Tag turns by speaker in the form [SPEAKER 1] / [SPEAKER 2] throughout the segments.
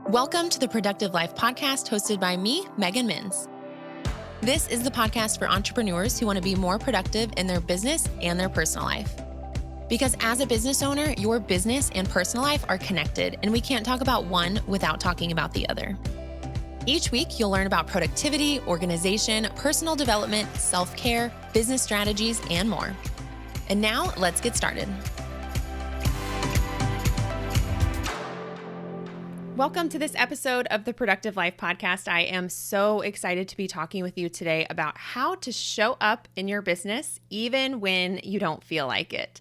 [SPEAKER 1] Welcome to the Productive Life podcast hosted by me, Megan Minns. This is the podcast for entrepreneurs who want to be more productive in their business and their personal life. Because as a business owner, your business and personal life are connected, and we can't talk about one without talking about the other. Each week, you'll learn about productivity, organization, personal development, self-care, business strategies, and more. And now, let's get started. Welcome to this episode of the Productive Life podcast. I am so excited to be talking with you today about how to show up in your business even when you don't feel like it.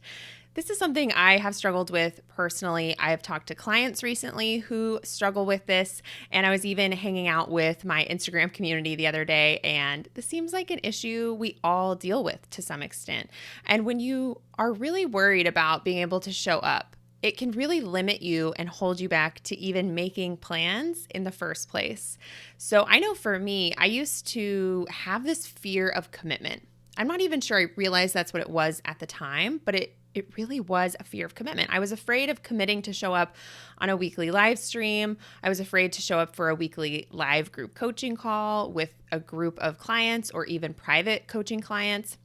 [SPEAKER 1] This is something I have struggled with personally. I have talked to clients recently who struggle with this, and I was even hanging out with my Instagram community the other day, and this seems like an issue we all deal with to some extent. And when you are really worried about being able to show up, it can really limit you and hold you back to even making plans in the first place. So I know for me, I used to have this fear of commitment. I'm not even sure I realized that's what it was at the time, but it really was a fear of commitment. I was afraid of committing to show up on a weekly live stream. I was afraid to show up for a weekly live group coaching call with a group of clients or even private coaching clients.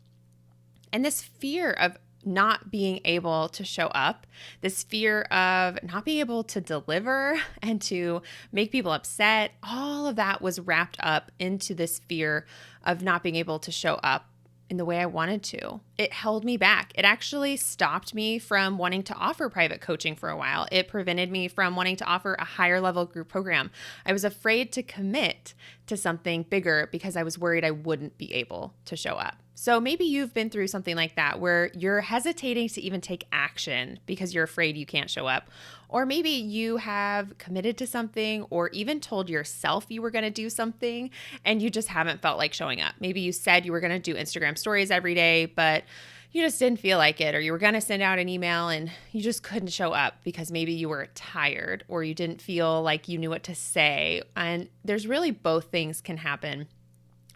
[SPEAKER 1] And this fear of not being able to show up, this fear of not being able to deliver and to make people upset, all of that was wrapped up into this fear of not being able to show up in the way I wanted to. It held me back. It actually stopped me from wanting to offer private coaching for a while. It prevented me from wanting to offer a higher level group program. I was afraid to commit to something bigger because I was worried I wouldn't be able to show up. So maybe you've been through something like that where you're hesitating to even take action because you're afraid you can't show up. Or maybe you have committed to something or even told yourself you were going to do something and you just haven't felt like showing up. Maybe you said you were going to do Instagram stories every day, but you just didn't feel like it, or you were going to send out an email and you just couldn't show up because maybe you were tired or you didn't feel like you knew what to say. And there's really both things can happen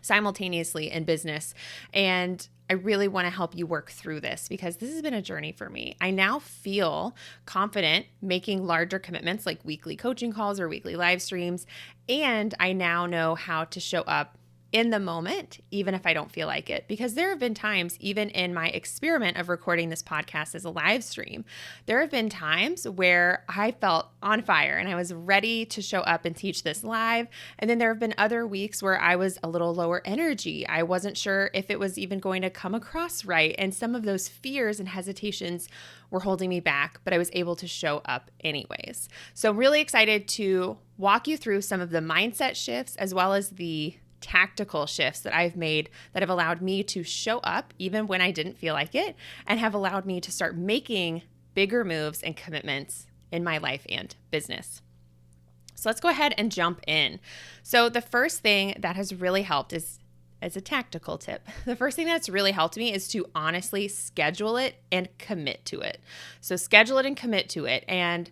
[SPEAKER 1] simultaneously in business. And I really want to help you work through this because this has been a journey for me. I now feel confident making larger commitments like weekly coaching calls or weekly live streams. And I now know how to show up in the moment, even if I don't feel like it. Because there have been times, even in my experiment of recording this podcast as a live stream, there have been times where I felt on fire and I was ready to show up and teach this live. And then there have been other weeks where I was a little lower energy. I wasn't sure if it was even going to come across right. And some of those fears and hesitations were holding me back, but I was able to show up anyways. So I'm really excited to walk you through some of the mindset shifts as well as the tactical shifts that I've made that have allowed me to show up even when I didn't feel like it and have allowed me to start making bigger moves and commitments in my life and business. So let's go ahead and jump in. So the first thing that has really helped is, as a tactical tip, the first thing that's really helped me is to honestly schedule it and commit to it. So schedule it and commit to it. And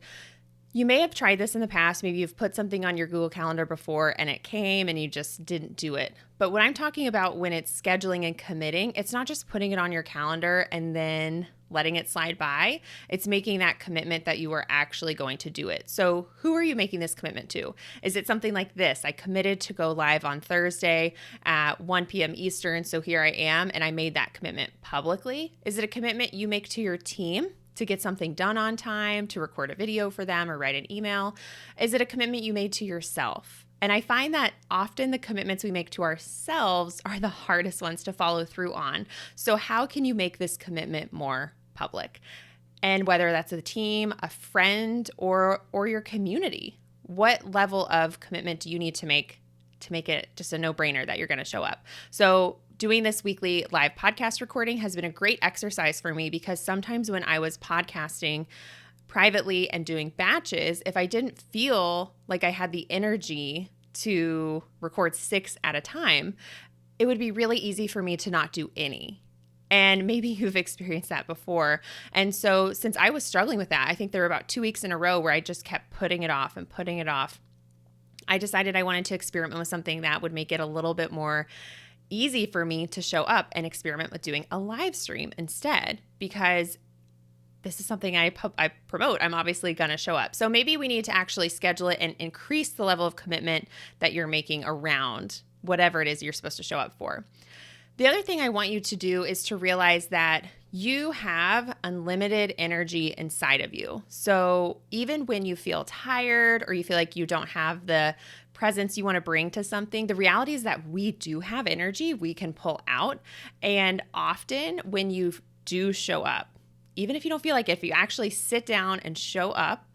[SPEAKER 1] you may have tried this in the past. Maybe you've put something on your Google Calendar before and it came and you just didn't do it. But what I'm talking about when it's scheduling and committing, it's not just putting it on your calendar and then letting it slide by. It's making that commitment that you are actually going to do it. So who are you making this commitment to? Is it something like this? I committed to go live on Thursday at 1 p.m. Eastern. So here I am, and I made that commitment publicly. Is it a commitment you make to your team to get something done on time, to record a video for them or write an email? Is it a commitment you made to yourself? And I find that often the commitments we make to ourselves are the hardest ones to follow through on. So how can you make this commitment more public? And whether that's a team, a friend, or your community, what level of commitment do you need to make it just a no-brainer that you're going to show up? So doing this weekly live podcast recording has been a great exercise for me because sometimes when I was podcasting privately and doing batches, if I didn't feel like I had the energy to record 6 at a time, it would be really easy for me to not do any. And maybe you've experienced that before. And so since I was struggling with that, I think there were about 2 weeks in a row where I just kept putting it off and putting it off. I decided I wanted to experiment with something that would make it a little bit more easy for me to show up and experiment with doing a live stream instead, because this is something I promote, I'm obviously going to show up. So maybe we need to actually schedule it and increase the level of commitment that you're making around whatever it is you're supposed to show up for. The other thing I want you to do is to realize that you have unlimited energy inside of you. So even when you feel tired or you feel like you don't have the presence you want to bring to something, the reality is that we do have energy we can pull out. And often when you do show up, even if you don't feel like it, if you actually sit down and show up,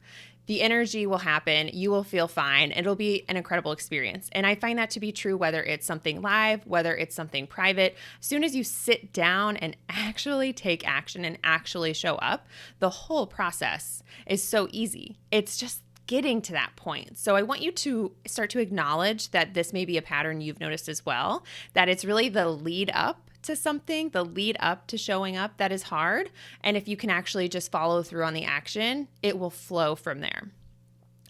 [SPEAKER 1] the energy will happen. You will feel fine. It'll be an incredible experience. And I find that to be true whether it's something live, whether it's something private. As soon as you sit down and actually take action and actually show up, the whole process is so easy. It's just getting to that point. So I want you to start to acknowledge that this may be a pattern you've noticed as well, that it's really the lead up to something, the lead up to showing up that is hard. And if you can actually just follow through on the action, it will flow from there.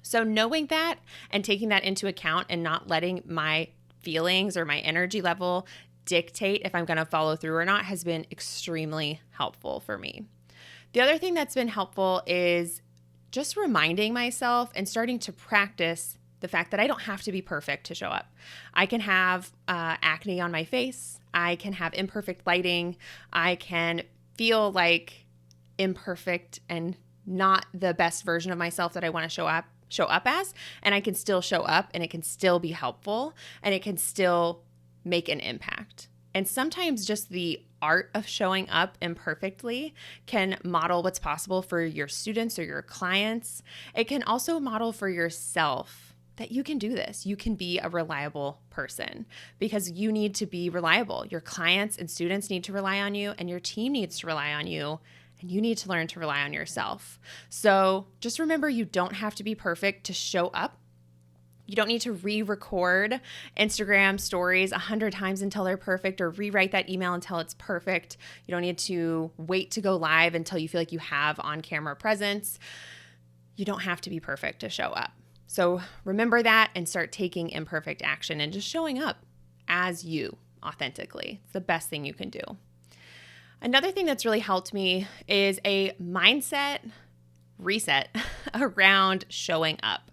[SPEAKER 1] So knowing that and taking that into account and not letting my feelings or my energy level dictate if I'm going to follow through or not has been extremely helpful for me. The other thing that's been helpful is just reminding myself and starting to practice the fact that I don't have to be perfect to show up. I can have acne on my face. I can have imperfect lighting. I can feel like imperfect and not the best version of myself that I want to show up as, and I can still show up, and it can still be helpful, and it can still make an impact. And sometimes just the art of showing up imperfectly can model what's possible for your students or your clients. It can also model for yourself that you can do this. You can be a reliable person because you need to be reliable. Your clients and students need to rely on you, and your team needs to rely on you, and you need to learn to rely on yourself. So just remember, you don't have to be perfect to show up. You don't need to re-record Instagram stories 100 times until they're perfect or rewrite that email until it's perfect. You don't need to wait to go live until you feel like you have on-camera presence. You don't have to be perfect to show up. So remember that and start taking imperfect action and just showing up as you authentically. It's the best thing you can do. Another thing that's really helped me is a mindset reset around showing up.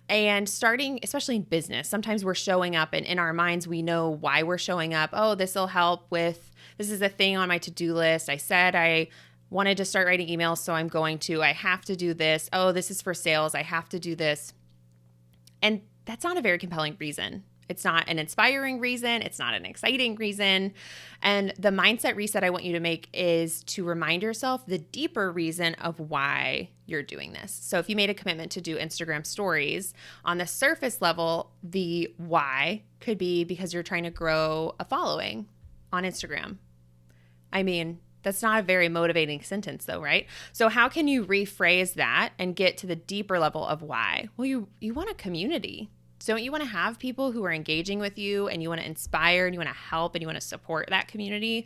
[SPEAKER 1] And starting, especially in business, sometimes we're showing up and in our minds, we know why we're showing up. Oh, this will help with, this is a thing on my to-do list. I said I wanted to start writing emails, so I'm going to. I have to do this. Oh, this is for sales. I have to do this. And that's not a very compelling reason. It's not an inspiring reason. It's not an exciting reason. And the mindset reset I want you to make is to remind yourself the deeper reason of why you're doing this. So if you made a commitment to do Instagram stories, on the surface level, the why could be because you're trying to grow a following on Instagram. I mean, that's not a very motivating sentence though, right? So how can you rephrase that and get to the deeper level of why? Well, you want a community. Don't you want to have people who are engaging with you, and you want to inspire, and you want to help, and you want to support that community?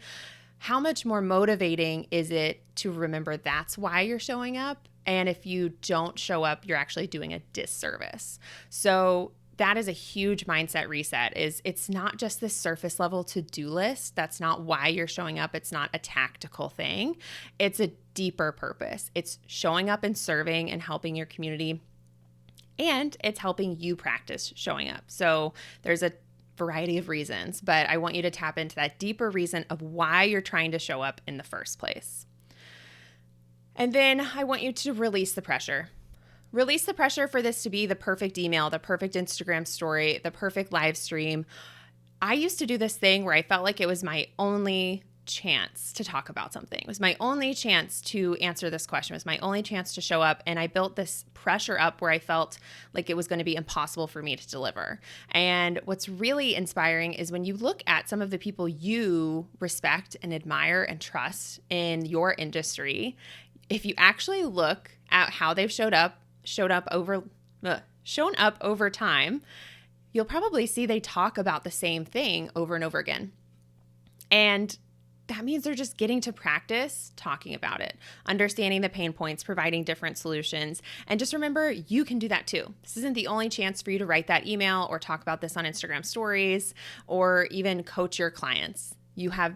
[SPEAKER 1] How much more motivating is it to remember that's why you're showing up? And if you don't show up, you're actually doing a disservice. So that is a huge mindset reset. It's not just this surface level to-do list. That's not why you're showing up. It's not a tactical thing. It's a deeper purpose. It's showing up and serving and helping your community. And it's helping you practice showing up. So there's a variety of reasons, but I want you to tap into that deeper reason of why you're trying to show up in the first place. And then I want you to release the pressure. Release the pressure for this to be the perfect email, the perfect Instagram story, the perfect live stream. I used to do this thing where I felt like it was my only chance to talk about something. It was my only chance to answer this question. It was my only chance to show up. And I built this pressure up where I felt like it was going to be impossible for me to deliver. And what's really inspiring is when you look at some of the people you respect and admire and trust in your industry, if you actually look at how they've shown up over time, you'll probably see they talk about the same thing over and over again. And that means they're just getting to practice talking about it, understanding the pain points, providing different solutions. And just remember, you can do that too. This isn't the only chance for you to write that email or talk about this on Instagram stories or even coach your clients. You have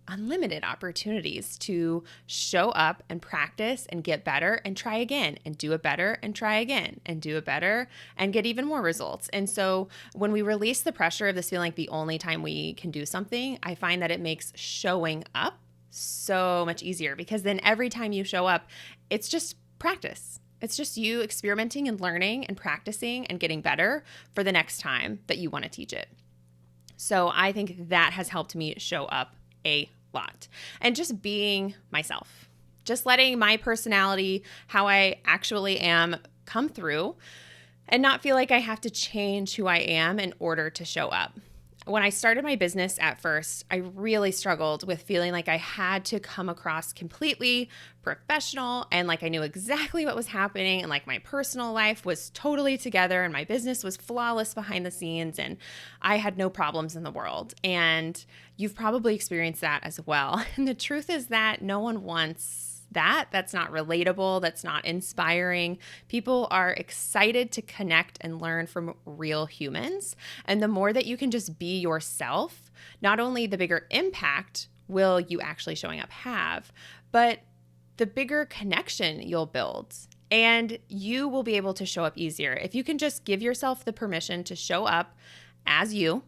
[SPEAKER 1] unlimited opportunities to show up and practice and get better and try again and do it better and try again and do it better and get even more results. And so when we release the pressure of this feeling like the only time we can do something, I find that it makes showing up so much easier, because then every time you show up, it's just practice. It's just you experimenting and learning and practicing and getting better for the next time that you want to teach it. So I think that has helped me show up a lot. And just being myself, just letting my personality, how I actually am, come through and not feel like I have to change who I am in order to show up. When I started my business at first, I really struggled with feeling like I had to come across completely professional and like I knew exactly what was happening and like my personal life was totally together and my business was flawless behind the scenes and I had no problems in the world. And you've probably experienced that as well. And the truth is that no one wants that. That's not relatable. That's not inspiring. People are excited to connect and learn from real humans. And the more that you can just be yourself, not only the bigger impact will you actually showing up have, but the bigger connection you'll build. And you will be able to show up easier. If you can just give yourself the permission to show up as you,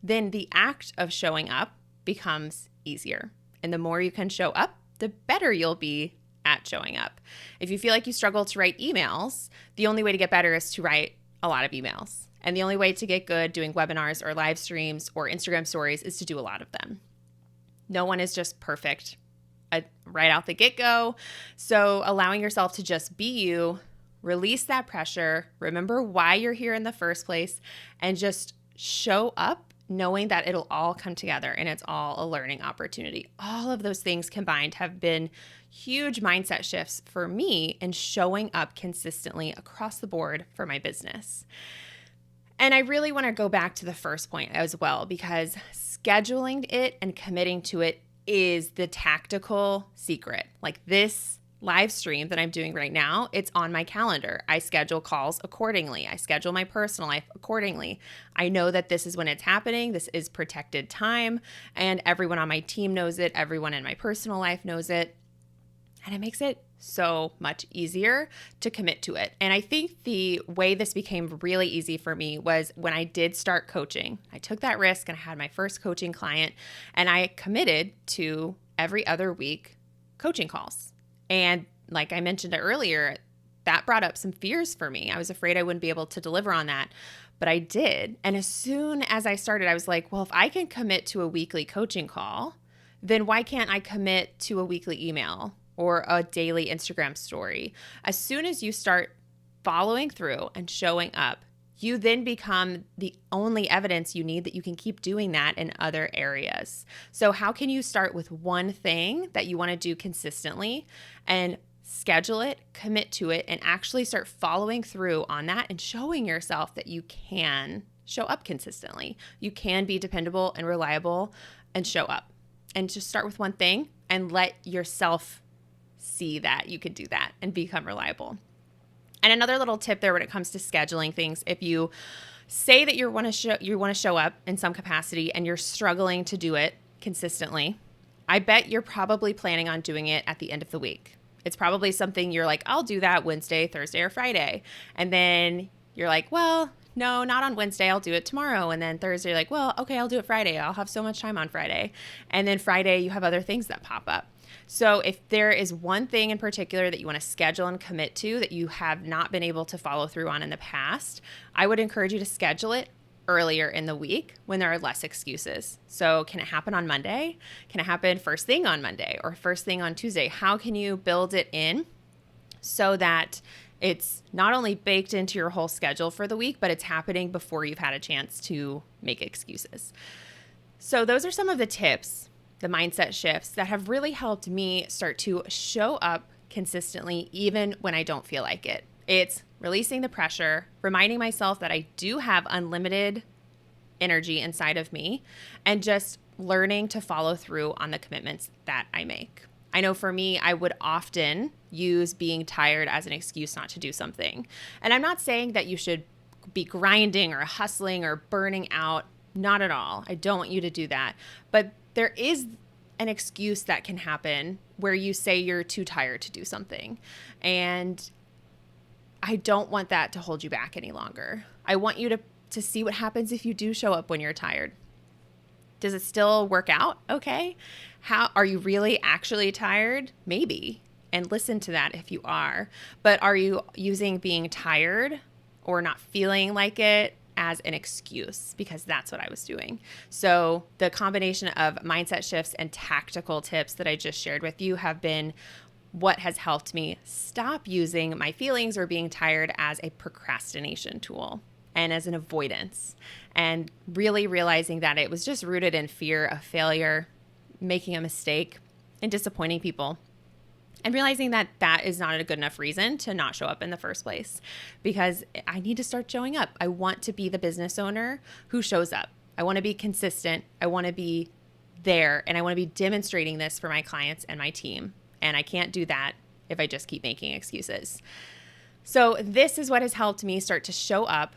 [SPEAKER 1] then the act of showing up becomes easier. And the more you can show up, the better you'll be at showing up. If you feel like you struggle to write emails, the only way to get better is to write a lot of emails. And the only way to get good doing webinars or live streams or Instagram stories is to do a lot of them. No one is just perfect right out the get-go. So allowing yourself to just be you, release that pressure, remember why you're here in the first place, and just show up knowing that it'll all come together and it's all a learning opportunity. All of those things combined have been huge mindset shifts for me in showing up consistently across the board for my business. And I really want to go back to the first point as well, because scheduling it and committing to it is the tactical secret. Like this live stream that I'm doing right now, it's on my calendar. I schedule calls accordingly. I schedule my personal life accordingly. I know that this is when it's happening. This is protected time, and everyone on my team knows it. Everyone in my personal life knows it. And it makes it so much easier to commit to it. And I think the way this became really easy for me was when I did start coaching. I took that risk and I had my first coaching client, and I committed to every other week coaching calls. And like I mentioned earlier, that brought up some fears for me. I was afraid I wouldn't be able to deliver on that, but I did. And as soon as I started, I was like, well, if I can commit to a weekly coaching call, then why can't I commit to a weekly email or a daily Instagram story? As soon as you start following through and showing up, you then become the only evidence you need that you can keep doing that in other areas. So how can you start with one thing that you want to do consistently and schedule it, commit to it, and actually start following through on that and showing yourself that you can show up consistently. You can be dependable and reliable and show up. And just start with one thing and let yourself see that you could do that and become reliable. And another little tip there when it comes to scheduling things, if you say that you want to show up in some capacity and you're struggling to do it consistently, I bet you're probably planning on doing it at the end of the week. It's probably something you're like, I'll do that Wednesday, Thursday, or Friday. And then you're like, well, no, not on Wednesday. I'll do it tomorrow. And then Thursday, you're like, well, okay, I'll do it Friday. I'll have so much time on Friday. And then Friday, you have other things that pop up. So if there is one thing in particular that you want to schedule and commit to that you have not been able to follow through on in the past, I would encourage you to schedule it earlier in the week when there are less excuses. So can it happen on Monday? Can it happen first thing on Monday or first thing on Tuesday? How can you build it in so that it's not only baked into your whole schedule for the week, but it's happening before you've had a chance to make excuses? So those are some of the tips, the mindset shifts that have really helped me start to show up consistently, even when I don't feel like it. It's releasing the pressure, reminding myself that I do have unlimited energy inside of me, and just learning to follow through on the commitments that I make. I know for me, I would often use being tired as an excuse not to do something. And I'm not saying that you should be grinding or hustling or burning out. Not at all. I don't want you to do that. But there is an excuse that can happen where you say you're too tired to do something. And I don't want that to hold you back any longer. I want you to see what happens if you do show up when you're tired. Does it still work out okay? How are you really actually tired? Maybe. And listen to that if you are. But are you using being tired or not feeling like it as an excuse? Because that's what I was doing. So the combination of mindset shifts and tactical tips that I just shared with you have been what has helped me stop using my feelings or being tired as a procrastination tool and as an avoidance, and really realizing that it was just rooted in fear of failure, making a mistake, and disappointing people. And realizing that that is not a good enough reason to not show up in the first place, because I need to start showing up. I want to be the business owner who shows up. I want to be consistent. I want to be there, and I want to be demonstrating this for my clients and my team. And I can't do that if I just keep making excuses. So this is what has helped me start to show up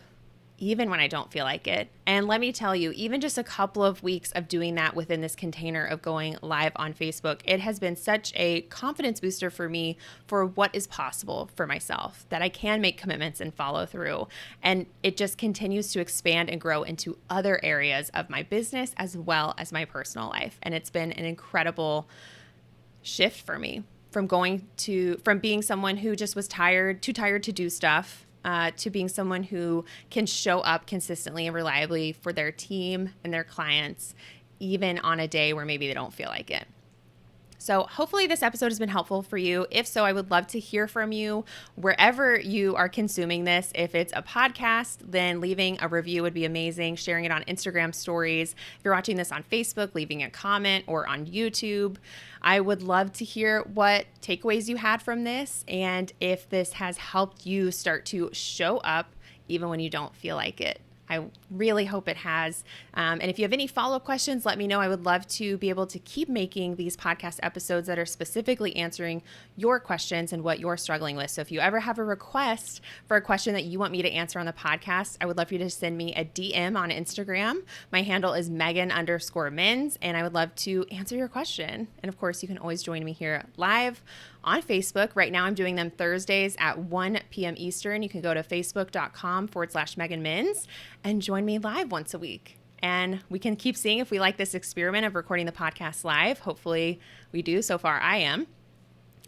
[SPEAKER 1] even when I don't feel like it. And let me tell you, even just a couple of weeks of doing that within this container of going live on Facebook, it has been such a confidence booster for me for what is possible for myself, that I can make commitments and follow through. And it just continues to expand and grow into other areas of my business as well as my personal life. And it's been an incredible shift for me from being someone who just was too tired to do stuff, to being someone who can show up consistently and reliably for their team and their clients, even on a day where maybe they don't feel like it. So hopefully this episode has been helpful for you. If so, I would love to hear from you wherever you are consuming this. If it's a podcast, then leaving a review would be amazing. Sharing it on Instagram stories. If you're watching this on Facebook, leaving a comment, or on YouTube. I would love to hear what takeaways you had from this, and if this has helped you start to show up even when you don't feel like it. I really hope it has. And if you have any follow-up questions, let me know. I would love to be able to keep making these podcast episodes that are specifically answering your questions and what you're struggling with. So if you ever have a request for a question that you want me to answer on the podcast, I would love for you to send me a DM on Instagram. My handle is Megan_Mins, and I would love to answer your question. And of course, you can always join me here live on Facebook. Right now, I'm doing them Thursdays at 1 p.m. Eastern. You can go to facebook.com/MeganMins and join me live once a week. And we can keep seeing if we like this experiment of recording the podcast live. Hopefully we do. So far, I am.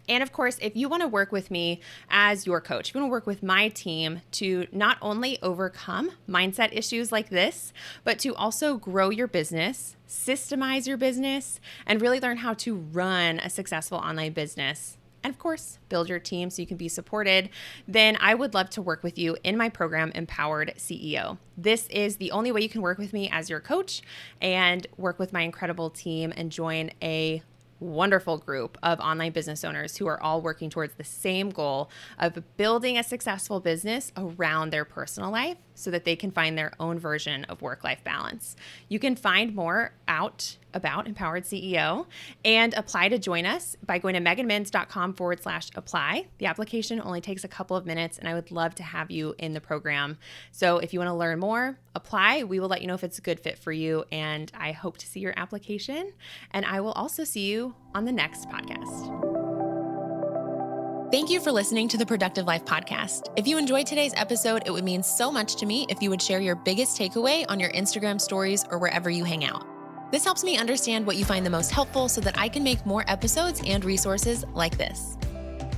[SPEAKER 1] And of course, if you want to work with me as your coach, if you want to work with my team to not only overcome mindset issues like this, but to also grow your business, systemize your business, and really learn how to run a successful online business, and of course, build your team so you can be supported, then I would love to work with you in my program, Empowered CEO. This is the only way you can work with me as your coach and work with my incredible team and join a wonderful group of online business owners who are all working towards the same goal of building a successful business around their personal life so that they can find their own version of work-life balance. You can find more out about Empowered CEO and apply to join us by going to meganmins.com/apply. The application only takes a couple of minutes, and I would love to have you in the program. So if you want to learn more, apply. We will let you know if it's a good fit for you, and I hope to see your application. And I will also see you on the next podcast. Thank you for listening to the Productive Life Podcast. If you enjoyed today's episode, it would mean so much to me if you would share your biggest takeaway on your Instagram stories or wherever you hang out. This helps me understand what you find the most helpful so that I can make more episodes and resources like this.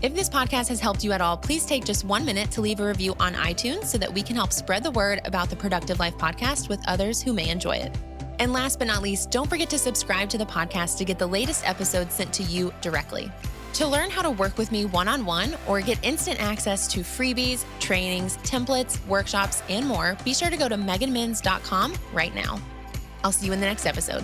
[SPEAKER 1] If this podcast has helped you at all, please take just 1 minute to leave a review on iTunes so that we can help spread the word about the Productive Life Podcast with others who may enjoy it. And last but not least, don't forget to subscribe to the podcast to get the latest episodes sent to you directly. To learn how to work with me one-on-one or get instant access to freebies, trainings, templates, workshops, and more, be sure to go to meganmins.com right now. I'll see you in the next episode.